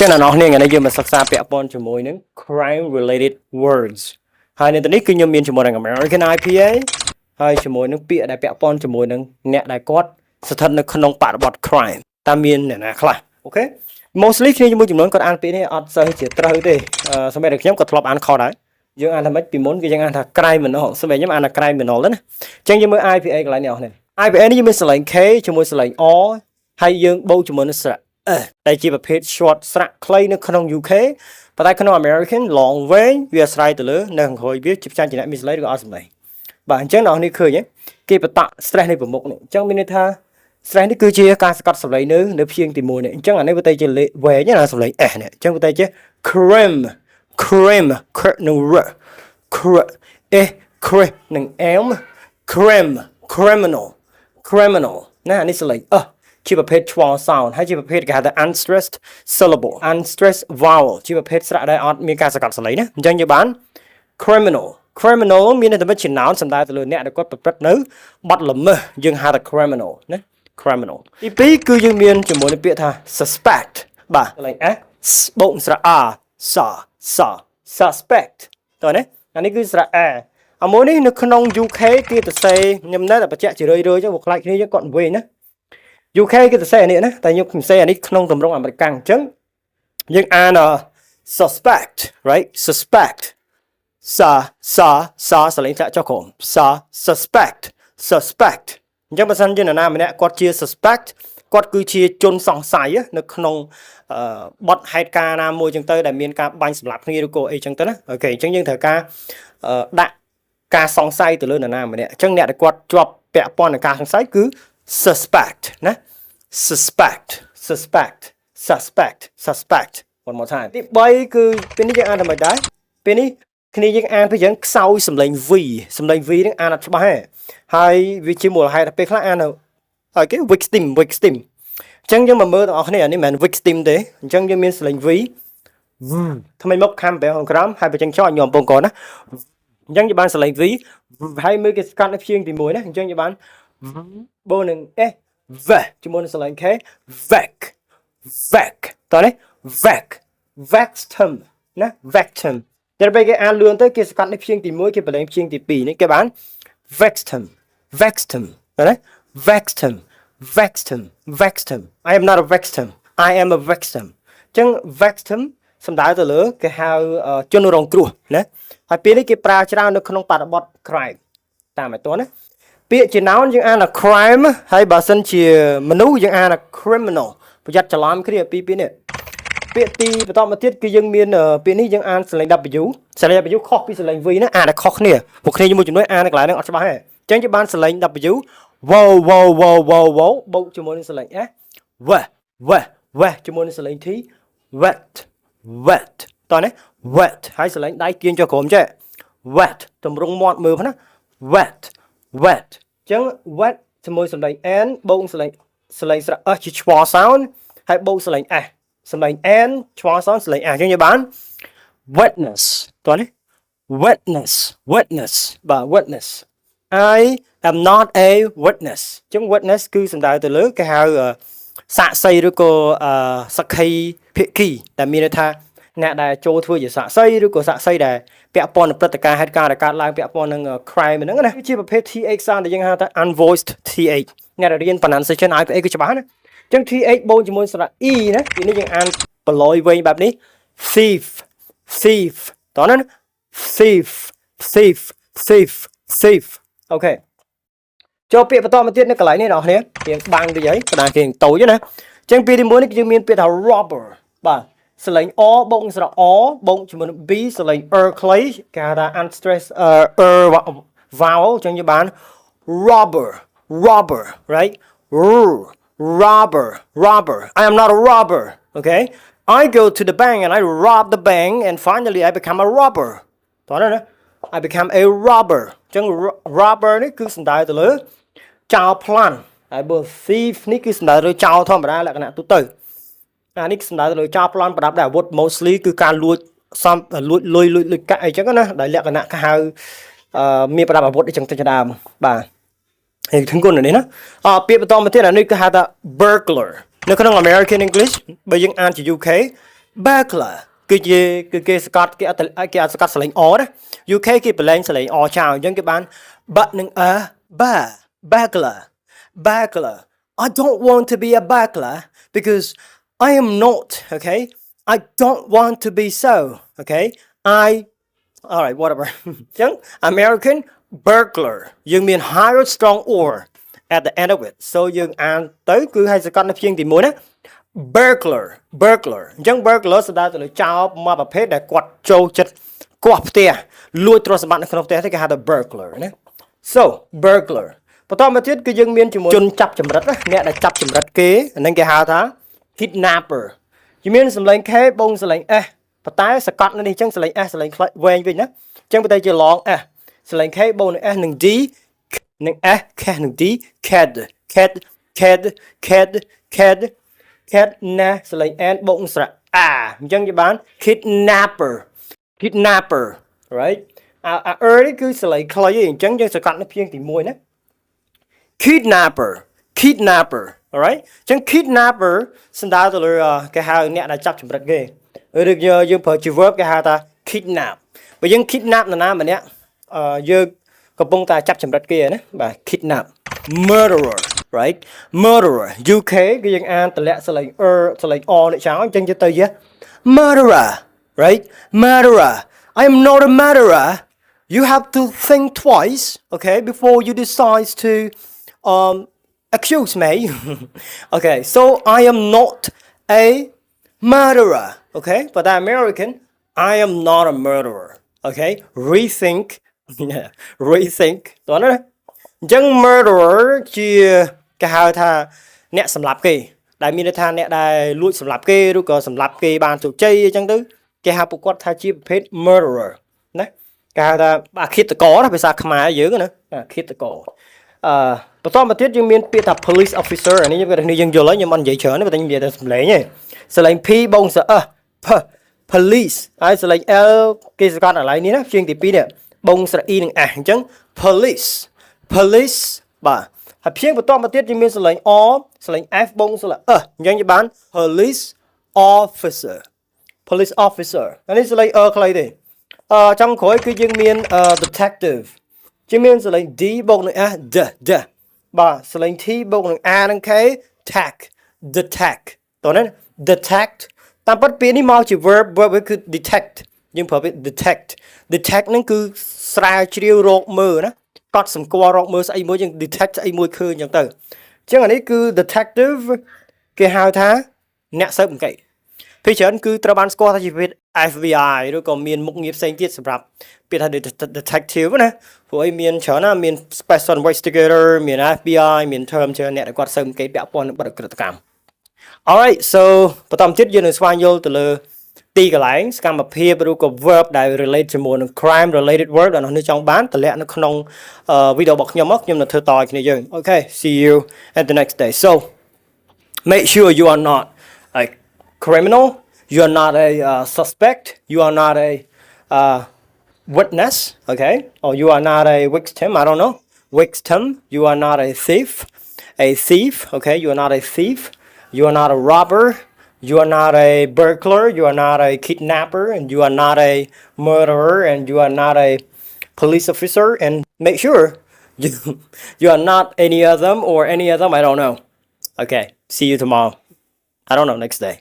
ចឹងណាស់នេះថ្ងៃនេះយើងមកសិក្សាពាក់ព័ន្ធជាមួយនឹង crime related words ហើយនៅទីនេះគឺខ្ញុំមានជាមួយនឹង American IPA ហើយជាមួយនឹងពាក្យដែលពាក់ព័ន្ធជាមួយនឹងអ្នកដែលគាត់ស្ថិតនៅក្នុងបរិបទ crime តើមានអ្នកណាខ្លះអូខេ mostly គ្នាជាមួយចំនួនគាត់អានពាក្យនេះអត់សូវជាត្រូវទេសម្រាប់តែខ្ញុំក៏ធ្លាប់អានខុសដែរយើងអានថាម៉េចពីមុនគឺយើងអានថា criminal សម្រាប់ខ្ញុំអានថា criminal ណាអញ្ចឹងយើងមើល IPA កន្លែងនេះអស់នេះ IPA នេះយើងមានសលេង K ជាមួយសលេង O ហើយយើងបូកជាមួយនឹងស្រៈដែលជាប្រភេទ short ស្រៈខ្លីនៅក្នុង UK ប៉ុន្តែក្នុង American long វែងវាអាស្រ័យទៅលើនៅខាងក្រោយវាជាផ្ចាញ់ជាអ្នកមានសលេងឬក៏អត់សលេងបាទអញ្ចឹងអ្នកនេះឃើញគេបតៈ stress នៃប្រមុខនេះអញ្ចឹងមានន័យថា stress នេះគឺជាការសកាត់សលេងនៅព្យាង្គទី1នេះអញ្ចឹងអានេះវាទៅជាលេខវែងណាសលេង S នេះអញ្ចឹងវាទៅជា crime នឹង r cr នឹង m criminal ណាអានេះសលេងជាប្រភេទ schwa sound ហើយជាប្រភេទគេហៅថា unstressed syllable unstressed vowel ជាប្រភេទស្រៈដែលអត់មានការសកាត់សលេងណាអញ្ចឹងយើងបាន criminal មានន័យថាជា noun សំដៅទៅលើអ្នកដែលគាត់ប្រព្រឹត្តនៅបទល្មើសយើងហៅថា criminal ណា criminal ទី2គឺយើងមានជាមួយនឹងពាក្យថា suspect បាទសលេង s បូកស្រៈ r suspect តើណាអានេះគឺស្រៈ a អាមួយនេះនៅក្នុង UK គេទៅសេខ្ញុំនៅតែបញ្ជាក់ជារឿយៗចឹងវាខ្លាចគ្នាយើងគាត់និយាយណា UK គេទៅសេអានេះណាតែខ្ញុំសេអានេះក្នុងទម្រង់អាមេរិកអញ្ចឹងយើងអានsuspect right suspect សលេងចាក់ចុះក្រោមsuspect អញ្ចឹងបើសិនជានរណាម្នាក់គាត់ជា suspect គាត់គឺជាជនសង្ស័យនៅក្នុងបទហេតុការណ៍ណាមួយអញ្ចឹងទៅដែលមានការបាញ់សម្លាប់គ្នាឬក៏អីអញ្ចឹងទៅណាអូខេអញ្ចឹងយើងត្រូវការដាក់ការសង្ស័យទៅលើនរណាម្នាក់អញ្ចឹងអ្នកដែលគាត់ជាប់ពាក់ព័ន្ធនឹងការសង្ស័យគឺ suspect ណា suspect one more time ទី3គឺពេលនេះយើងអានថាម៉េចដែរពេលនេះគ្នាយើងអានទៅយើងខ្សោយសំឡេង V នឹងអានអត់ច្បាស់ទេហើយវាជាមូលហេតុតែពេលខ្លះអានទៅហើយគេ victim អញ្ចឹងយើងមកមើលទាំងអស់គ្នាអានេះមិនមែន victim ទេអញ្ចឹងយើងមានសំឡេង V ថ្មីមកខំបែរខាងក្រោមហើយបើចឹងចោលញោមបងកូនណាអញ្ចឹងយើងបានសំឡេង V ហើយមើលគេស្កាត់នៅព្យាង្គទី1ណាអញ្ចឹងយើងបានបូនឹង S v ជាមួយនឹងសលេង K vec តោះនេះ victim ណា victim តែពេលគេអានលឿនទៅគេស្កាត់នៅព្យាង្គទី1គេបលែងព្យាង្គទី2នេះគេបាន victim តោះនេះ victim I am not a victim I am a victim អញ្ចឹង victim សំដៅទៅលើគេហៅជនរងគ្រោះណាហើយពេលនេះគេប្រើច្រើននៅក្នុងបរិបទ crime តាមឲ្យតោះណាពាក្យជា noun យើងអានថា crime ហើយបើសិនជាមនុស្សយើងអានថា criminal ប្រយ័ត្នច្រឡំគ្នាពីពាក្យនេះពាក្យទីបន្តមកទៀតគឺយើងមានពាក្យនេះយើងអានសលេង W សលេង W ខុសពីសលេង V ណាអានតែខុសគ្នាពួកគ្នាជាមួយជាមួយអានតែកន្លែងហ្នឹងអត់ច្បាស់ទេអញ្ចឹងយើងបានសលេង W wow បូកជាមួយនឹងសលេង S w ជាមួយនឹងសលេង T wet តោះនេះ wet ហើយសលេងដៃគៀងចុះក្រោមចេះ wet តម្រង់មាត់មើលណា wet អញ្ចឹង wet ជាមួយសំឡេង n បូកសលេងស្រៈ s ជា schwa sound ហើយបូកសលេង s សំឡេង n schwa sound សលេង s អញ្ចឹងយើងបាន witness តោះនេះ witness បាទ witness I am not a witness អញ្ចឹង witness គឺសំដៅទៅលើគេហៅសាក្សីឬក៏សក្ខីភាគីដែលមានន័យថាអ្នកដែលចូលធ្វើជាសាក្សីឬក៏សាក្សីដែលពាក់ព័ន្ធនឹងព្រឹត្តិការណ៍ហេតុការណ៍ដែលកើតឡើងពាក់ព័ន្ធនឹង crime ហ្នឹងណាគឺជាប្រភេទ TH sound ដែលយើងហៅថា unvoiced TH អ្នកដែលរៀន pronunciation IPA គឺច្បាស់ណាអញ្ចឹង TH បូកជាមួយស្រៈ E ណាពីនេះយើងអានប្រឡយវែងបែបនេះ thief តោះណា thief អូខេចូលពាក្យបន្តមកទៀតនៅកន្លែងនេះបងប្អូនរៀងបាំងតិចហើយបណ្ដាគេតូចណាអញ្ចឹងពាក្យទី1នេះយើងមានពាក្យថា robber បាទសលេង O បូកស្រៈ O បូកជាមួយនឹង B សលេង clay គេហៅថា unstressed vowel អញ្ចឹងយើងបាន robber right robber I am not a robber okay I go to the bank and I rob the bank and finally I become a robber តោះណា I become a robber អញ្ចឹង robber នេះគឺសំដៅទៅលើចោរប្លន់ហើយបើ thief នេះគឺសំដៅទៅលើចោរធម្មតាលក្ខណៈទូទៅអានេះសំដៅទៅលើចោរប្លន់ប្រដាប់ដោយអាវុធ mostly គឺការលួចលុយកាក់អីចឹងណាដែលលក្ខណៈគេហៅមានប្រដាប់អាវុធអីចឹងទៅដើមបាទហើយถึงគុណនេះណាពាក្យបន្តមកទៀតអានេះគឺហៅថា burglar នៅក្នុង American English បើយើងអានជា UK burglar គឺគេសកាត់គេអត់សកាត់សលេងអណា UK គេបលែងសលេងអចោលអញ្ចឹងគេបាន but នឹង burglar burglar I don't want to be a burglar because I am not okay I don't want to be so okay all right whatever អញ្ចឹង American burglar យើងមាន higher strong or at the end of it so យើងអានទៅគឺឲ្យសកាត់នៅព្យញ្ញទី1ណា burglar អញ្ចឹង burglar សំដៅទៅលើចោរមួយប្រភេទដែលគាត់ចូលចិត្តគាស់ផ្ទះលួចទ្រព្យសម្បត្តិនៅក្នុងផ្ទះទេគេហៅថា burglar ណា so burglar បន្តមកទៀតគឺយើងមានជាមួយជនចាប់ចម្រិតណាអ្នកដែលចាប់ចម្រិតគេអាហ្នឹងគេហៅថា kidnapper យើងមានសម្លេង K បងសម្លេង S ប៉ុន្តែសកត់នៅនេះអញ្ចឹងសម្លេង S សម្លេងវែងវិញណាអញ្ចឹងបើតែជា long S សម្លេង K បងនឹង S នឹង D នឹង S K នឹង D cat ណាសម្លេង N បូកស្រៈ A អញ្ចឹងគេបាន kidnapper right នេះគឺសម្លេងខ្លីឯងអញ្ចឹងយើងសកាត់នៅព្យញ្ញទី1ណា kidnapper alright អញ្ចឹង kidnapper សំដៅទៅលើគេហៅអ្នកដែលចាប់ចម្រិតគេឬយើងប្រើជា verb គេហៅថា kidnap បើយើង kidnap នរណាម្នាក់យើងកំពុងតែចាប់ចម្រិតគេណាបាទ kidnap murderer right murderer UK គឺយើងអានតម្លាក់សលេង សលេង o នេះចោលអញ្ចឹងទៅជា murderer right murderer I am not a murderer you have to think twice okay before you decide to accuse me okay so I am not a murderer okay but the American I am not a murderer okay rethink តោះណាអញ្ចឹង murderer ជាគេហៅថាអ្នកសម្លាប់គេដែលមានន័យថាអ្នកដែលលួចសម្លាប់គេឬក៏សម្លាប់គេបានជោគជ័យអញ្ចឹងទៅគេហៅពួកគាត់ថាជាប្រភេទ murderer ណាគេហៅថាអឃាតករណាភាសាខ្មែរយើងណាអឃាតករបន្តមកទៀតយើងមានពាក្យថា police officer អានេះយើងយល់ហើយខ្ញុំអត់និយាយច្រើនទេតែខ្ញុំនិយាយតែសំឡេងឯងសំឡេង P បងសអ police ហើយសំឡេង L គេសកាត់អាឡៃនេះណាជាងទី2នេះបងស្រៈ E និង S អញ្ចឹង police បាទហើយព្យញ្ញបន្តមកទៀតយើងមានសំឡេង O សំឡេង F បងសំឡេងអញ្ចឹងយើងបាន police officer អានេះសំឡេងខ្លីទេចុងក្រោយគឺយើងមានdetective ជាមានសលេង D បូកនឹង S d បាទសលេង T បូកនឹង A និង K detect តោះណា detect តាមពិតពាក្យនេះមកជា verb គឺ detect យើងប្រើពាក្យ detect ហ្នឹងគឺស្រាវជ្រាវរកមើលណាកត់សម្គាល់រកមើលស្អីមួយយើង detect ស្អីមួយឃើញអញ្ចឹងទៅអញ្ចឹងអានេះគឺ detective គេហៅថាអ្នកស៊ើបអង្កេតភាគច្រើនគឺត្រូវបានស្គាល់ថាជាប្រភេទ FBI ឬក៏មានមុខងារផ្សេងទៀតសម្រាប់ពាក្យថា detective ណាព្រោះអីមានច្រើនណាមាន special investigator មាន FBI មាន term ច្រើនអ្នកដែលគាត់ស៊ើបអង្កេតពាក់ព័ន្ធនឹងបទឧក្រិដ្ឋកម្ម Alright so បន្តទៀតយើងនឹងស្វែងយល់ទៅលើទីកន្លែងសកម្មភាពឬក៏ verb ដែល relate ជាមួយនឹង crime related word ដែលនោះចង់បានតម្លាក់នៅក្នុងវីដេអូរបស់ខ្ញុំមកខ្ញុំនឹងធ្វើតឲ្យគ្នាយើង Okay see you at the next day so make sure you are not a criminal you are not a suspect you are not a witness okay or you are not a victim I don't know victim you are not a thief okay you are not a thief you are not a robber you are not a burglar you are not a kidnapper and you are not a murderer and you are not a police officer and make sure you are not any of them or any of them I don't know okay see you tomorrow I don't know next day